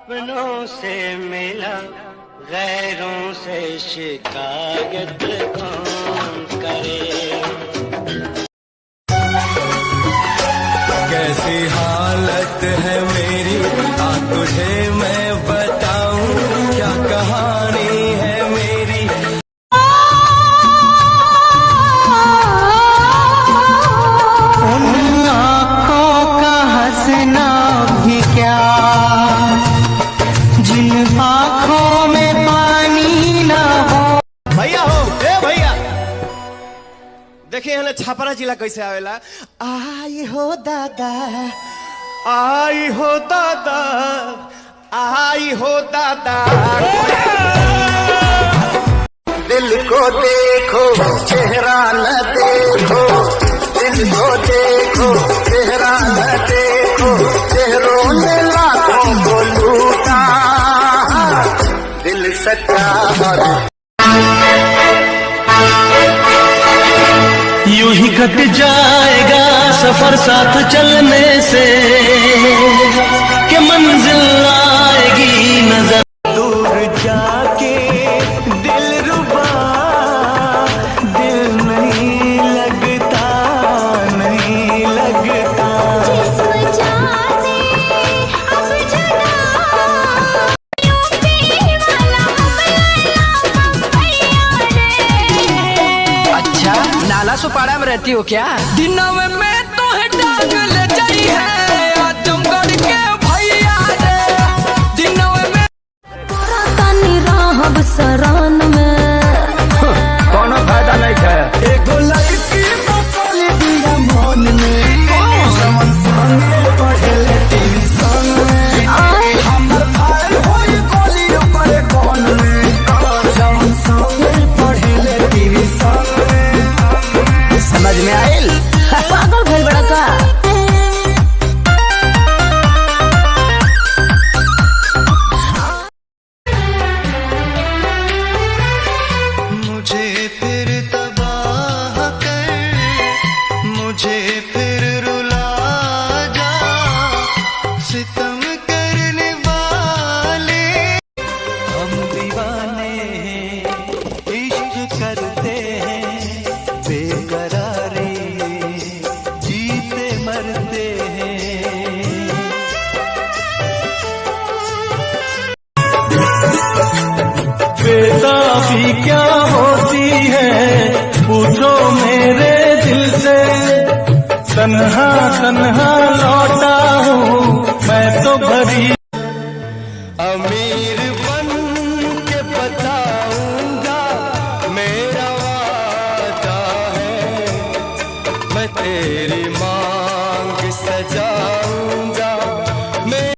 अपनों से मिला गैरों से शिकायत कौन करे। कैसी हालत है मेरी आ तुझे मैं बताऊं, क्या कहानी है मेरी। उन आँखों का हंसना भी क्या, जिन आँखों में पानी ना हो। भैया हो, ए भैया देखिए यहाँ छापरा जिला कैसे आवेला। आई हो दादा, आई हो दादा, आई हो दादा। दिल को देखो चेहरा न देखो, दिल को देखो चेहरा न देखो, चेहरों ने लाखों को लूटा, दिल सच्चा और यूं ही कट जाएगा सफर साथ चलने से, कि मंजिल आएगी नजर। दूर जाके दिल रुबा, दिल नहीं लगता, नहीं लगता। जिस वजह से अब जुदा, यूपी वाला अच्छा नाला सुपारा में रहती हो क्या? दिनों में तो है डांग ले जाई है आजमगढ़ के भैया रे। दिनों में तानी राहब सरान में कोनो फायदा नहीं है। एगो लड़की बसल दिया मन में, समन संगे पढ़ले ट्यूशन में। हमर भाई होई कॉलेज पर कौन में, समन संगे पढ़ले ट्यूशन में। समझ में आयल? पागल भइल बड़ा का? मुझे फिर तबाह कर, मुझे फिर रुला जा, सितम करने वाले। हम दीवाने इश्क करते हैं बेकरारी, जीते मरते हैं। बेताबी क्या होती है पूछो मेरे दिल से, तन्हा तन्हा